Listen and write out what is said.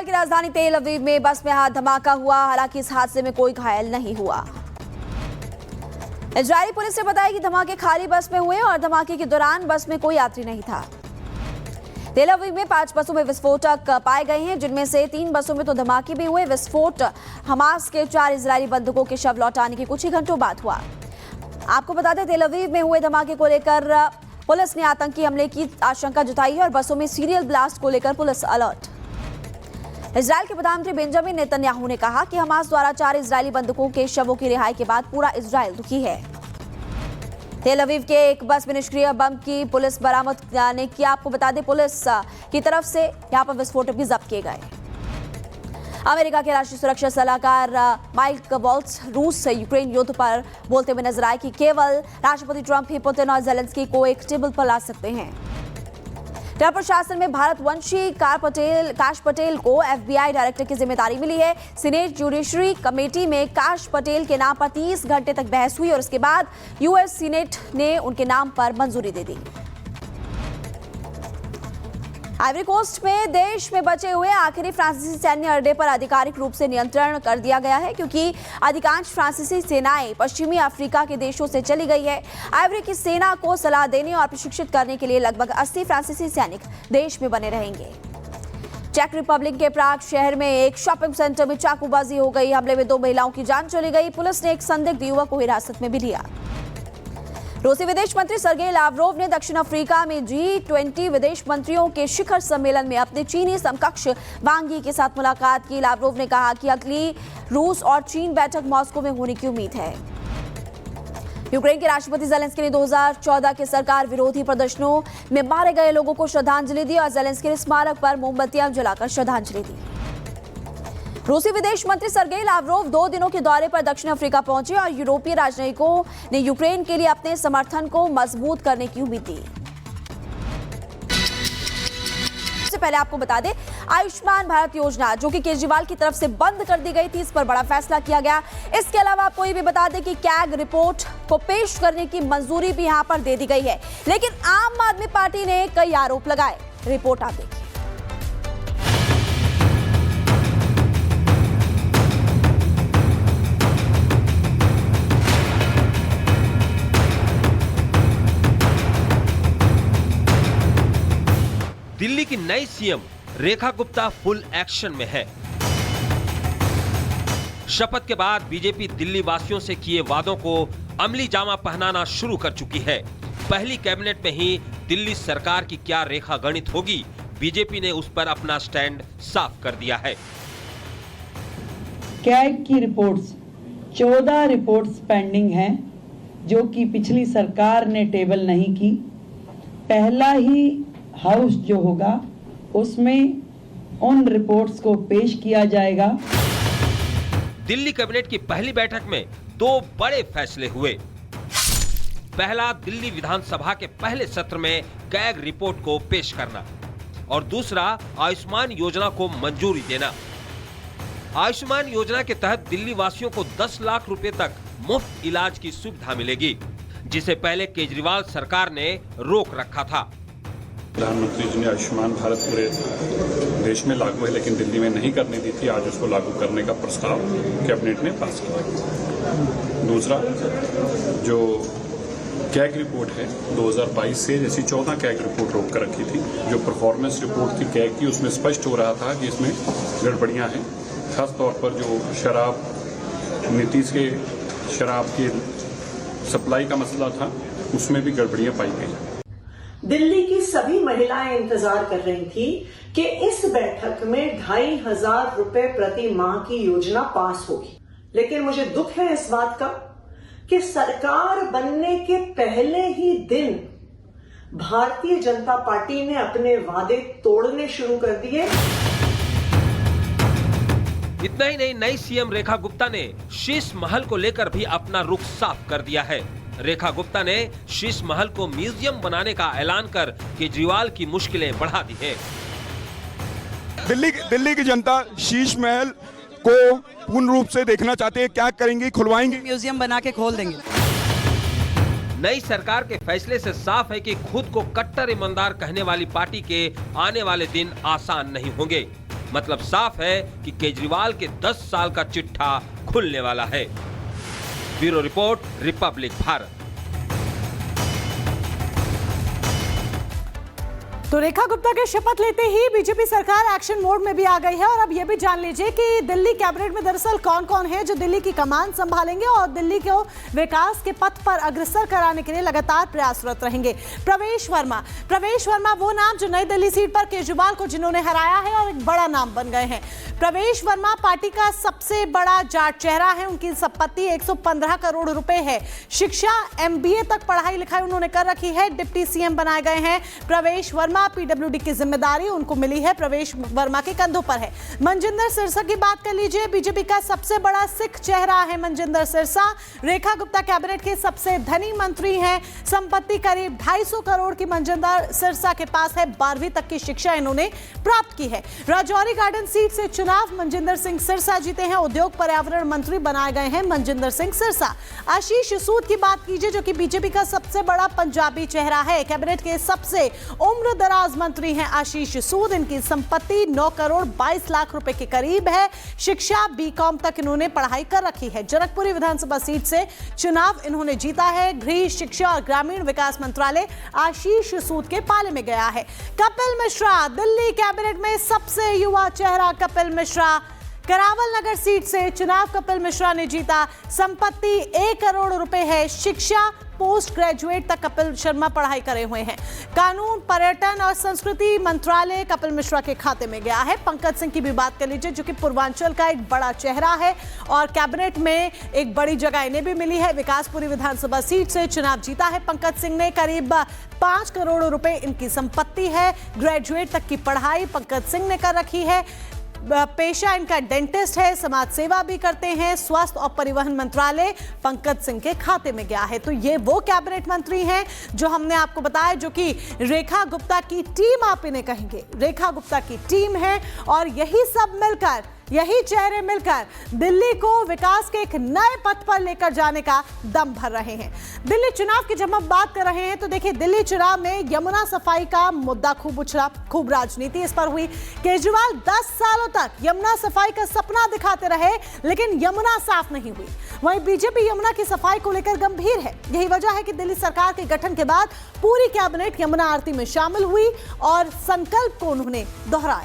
Israel की राजधानी तेल अवीव में बस में धमाका हुआ। हालांकि इस हादसे में कोई घायल नहीं हुआ। इजरायली पुलिस ने बताया कि धमाके खाली बस में हुए और धमाके के दौरान बस में कोई यात्री नहीं था। तेल अवीव में 5 बसों में विस्फोटक पाए गए हैं, जिनमें से 3 बसों में तो धमाके भी हुए। विस्फोट हमास के 4 इजरायली बंधुकों के शव लौटाने के कुछ ही घंटों बाद हुआ। आपको बता दें, तेल अवीव में हुए धमाके को लेकर पुलिस ने आतंकी हमले की आशंका जताई है और बसों में सीरियल ब्लास्ट को लेकर पुलिस अलर्ट। इजराइल के प्रधानमंत्री बेंजामिन नेतन्याहू ने कहा कि हमास द्वारा 4 इजरायली बंधुकों के शवों की रिहाई के बाद पूरा इजराइल दुखी है। तेल अवीव के एक बस में निष्क्रिय बम की पुलिस बरामद ने किया। आपको बता दें, पुलिस की तरफ से यहां पर विस्फोटक भी जब्त किए गए। अमेरिका के राष्ट्रीय सुरक्षा सलाहकार माइक वॉल्ट्ज रूस से यूक्रेन युद्ध पर बोलते हुए नजर आए कि केवल राष्ट्रपति ट्रंप ही पुतिन और जेलेंस्की को एक टेबल पर ला सकते हैं। ट्रंप प्रशासन में भारतवंशी काश पटेल को FBI डायरेक्टर की जिम्मेदारी मिली है। सीनेट जुडिशरी कमेटी में काश पटेल के नाम पर 30 घंटे तक बहस हुई और उसके बाद US सीनेट ने उनके नाम पर मंजूरी दे दी। आइवरी कोस्ट में देश में बचे हुए आखिरी फ्रांसीसी सैन्य अड्डे पर आधिकारिक रूप से नियंत्रण कर दिया गया है, क्योंकि अधिकांश फ्रांसीसी सेनाएं पश्चिमी अफ्रीका के देशों से चली गई है। आइवरी की सेना को सलाह देने और प्रशिक्षित करने के लिए लगभग 80 फ्रांसीसी सैनिक देश में बने रहेंगे। चेक रिपब्लिक के प्राग शहर में एक शॉपिंग सेंटर में चाकूबाजी हो गई। हमले में 2 महिलाओं की जान चली गई। पुलिस ने एक संदिग्ध युवक को हिरासत में भी लिया। रूसी विदेश मंत्री सर्गेई लावरोव ने दक्षिण अफ्रीका में G20 विदेश मंत्रियों के शिखर सम्मेलन में अपने चीनी समकक्ष वांग यी के साथ मुलाकात की। लावरोव ने कहा कि अगली रूस और चीन बैठक मॉस्को में होने की उम्मीद है। यूक्रेन के राष्ट्रपति जेलेंस्की ने 2014 के सरकार विरोधी प्रदर्शनों में मारे गए लोगों को श्रद्धांजलि दी और जेलेंस्की ने स्मारक पर मोमबत्तियां जलाकर श्रद्धांजलि दी। रूसी विदेश मंत्री सर्गेई लावरोव 2 दिनों के दौरे पर दक्षिण अफ्रीका पहुंचे और यूरोपीय राजनयिकों ने यूक्रेन के लिए अपने समर्थन को मजबूत करने की उम्मीद दी। सबसे पहले आपको बता दें, आयुष्मान भारत योजना जो कि केजरीवाल की तरफ से बंद कर दी गई थी, इस पर बड़ा फैसला किया गया। इसके अलावा आपको ये भी बता दें कि कैग रिपोर्ट को पेश करने की मंजूरी भी यहां पर दे दी गई है, लेकिन आम आदमी पार्टी ने कई आरोप लगाए। रिपोर्ट आप देखिए। दिल्ली की नई CM Rekha Gupta full action में है। शपथ के बाद बीजेपी दिल्ली वासियों से किए वादों को अमली जामा पहनाना शुरू कर चुकी है। पहली कैबिनेट में ही दिल्ली सरकार की क्या रेखा गणित होगी, बीजेपी ने उस पर अपना स्टैंड साफ कर दिया है। कैग की रिपोर्ट्स 14 रिपोर्ट्स पेंडिंग हैं, जो कि पिछली सरकार ने टेबल नहीं की। पहला ही हाउस जो होगा उसमें उन रिपोर्ट्स को पेश किया जाएगा। दिल्ली कैबिनेट की पहली बैठक में 2 बड़े फैसले हुए। पहला, दिल्ली विधानसभा के पहले सत्र में कैग रिपोर्ट को पेश करना और दूसरा, आयुष्मान योजना को मंजूरी देना। आयुष्मान योजना के तहत दिल्ली वासियों को 10 लाख रुपए तक मुफ्त इलाज की सुविधा मिलेगी, जिसे पहले केजरीवाल सरकार ने रोक रखा था। प्रधानमंत्री जी ने आयुष्मान भारत पूरे देश में लागू है, लेकिन दिल्ली में नहीं करने दी थी। आज उसको लागू करने का प्रस्ताव कैबिनेट ने पास किया। दूसरा, जो कैग रिपोर्ट है 2022 से जैसी 14 कैग रिपोर्ट रोक कर रखी थी। जो परफॉर्मेंस रिपोर्ट थी कैग की, उसमें स्पष्ट हो रहा था कि इसमें गड़बड़ियां हैं। खासतौर पर जो शराब नीतीश के शराब की सप्लाई का मसला था, उसमें भी गड़बड़ियां पाई गई। दिल्ली की सभी महिलाएं इंतजार कर रही थी कि इस बैठक में 2500 रुपए प्रति माह की योजना पास होगी, लेकिन मुझे दुख है इस बात का कि सरकार बनने के पहले ही दिन भारतीय जनता पार्टी ने अपने वादे तोड़ने शुरू कर दिए। इतना ही नहीं, नई सीएम रेखा गुप्ता ने शीश महल को लेकर भी अपना रुख साफ कर दिया है। रेखा गुप्ता ने शीश महल को म्यूजियम बनाने का ऐलान कर केजरीवाल की मुश्किलें बढ़ा दी है। दिल्ली की जनता शीश महल को पूर्ण रूप से देखना चाहते हैं। क्या करेंगे? खुलवाएंगे, म्यूजियम बना के खोल देंगे। नई सरकार के फैसले से साफ है कि खुद को कट्टर ईमानदार कहने वाली पार्टी के आने वाले दिन आसान नहीं होंगे। मतलब साफ है कि केजरीवाल के 10 साल का चिट्ठा खुलने वाला है। Bureau report, Republic Bharat. तो रेखा गुप्ता के शपथ लेते ही बीजेपी सरकार एक्शन मोड में भी आ गई है और अब यह भी जान लीजिए कि दिल्ली कैबिनेट में दरअसल कौन कौन है जो दिल्ली की कमान संभालेंगे और दिल्ली को विकास के पथ पर अग्रसर कराने के लिए लगातार प्रयासरत रहेंगे। प्रवेश वर्मा वो नाम जो नई दिल्ली सीट पर केजरीवाल को जिन्होंने हराया है और एक बड़ा नाम बन गए हैं। प्रवेश वर्मा पार्टी का सबसे बड़ा जाट चेहरा है। उनकी संपत्ति 115 करोड़ रुपए है। शिक्षा MBA तक पढ़ाई लिखाई उन्होंने कर रखी है। डिप्टी CM बनाए गए हैं प्रवेश वर्मा। PWD की जिम्मेदारी उनको मिली है, प्रवेश वर्मा के कंधों पर है। मनजिंदर सिरसा की बात कर लीजिए, बीजेपी का सबसे बड़ा सिख चेहरा है मनजिंदर सिरसा। रेखा गुप्ता कैबिनेट के सबसे धनी मंत्री हैं। संपत्ति करीब 250 करोड़ की मनजिंदर सिरसा के पास है। 12वीं तक की शिक्षा इन्होंने प्राप्त की है। राजौरी गार्डन सीट से चुनाव मनजिंदर सिंह सिरसा जीते हैं। उद्योग पर्यावरण मंत्री बनाए गए हैं मनजिंदर सिंह सिरसा। आशीष सूद की बात कीजिए जो कि बीजेपी का सबसे बड़ा पंजाबी चेहरा है। कैबिनेट के सबसे उम्र मंत्री हैं आशीष सूद। इनकी संपत्ति 9 करोड़ 22 लाख रुपए के करीब है। शिक्षा BCom तक इन्होंने पढ़ाई कर रखी है। जनकपुरी विधानसभा सीट से चुनाव इन्होंने जीता है। गृह, शिक्षा और ग्रामीण विकास मंत्रालय आशीष सूद के पाले में गया है। कपिल मिश्रा, दिल्ली कैबिनेट में सबसे युवा चेहरा कपिल मिश्रा। करावल नगर सीट से चुनाव कपिल मिश्रा ने जीता। संपत्ति 1 करोड़ रुपए है। शिक्षा पोस्ट ग्रेजुएट तक कपिल शर्मा पढ़ाई करे हुए हैं। कानून, पर्यटन और संस्कृति मंत्रालय कपिल मिश्रा के खाते में गया है। पंकज सिंह की भी बात कर लीजिए जो कि पूर्वांचल का एक बड़ा चेहरा है और कैबिनेट में एक बड़ी जगह इन्हें भी मिली है। विकासपुरी विधानसभा सीट से चुनाव जीता है पंकज सिंह ने। करीब 5 करोड़ रुपए इनकी संपत्ति है। ग्रेजुएट तक की पढ़ाई पंकज सिंह ने कर रखी है। पेशा इनका डेंटिस्ट है। समाज सेवा भी करते हैं। स्वास्थ्य और परिवहन मंत्रालय पंकज सिंह के खाते में गया है। तो ये वो कैबिनेट मंत्री हैं जो हमने आपको बताया जो कि रेखा गुप्ता की टीम, आप इन्हें कहेंगे रेखा गुप्ता की टीम है। और यही सब मिलकर, यही चेहरे मिलकर दिल्ली को विकास के एक नए पथ पर लेकर जाने का दम भर रहे हैं। दिल्ली चुनाव की जब हम बात कर रहे हैं तो देखिए दिल्ली चुनाव में यमुना सफाई का मुद्दा खूब उछला, खूब राजनीति इस पर हुई। केजरीवाल 10 सालों तक यमुना सफाई का सपना दिखाते रहे लेकिन यमुना साफ नहीं हुई। वहीं बीजेपी यमुना की सफाई को लेकर गंभीर है। यही वजह है कि दिल्ली सरकार के गठन के बाद पूरी कैबिनेट यमुना आरती में शामिल हुई और संकल्प को उन्होंने दोहराया।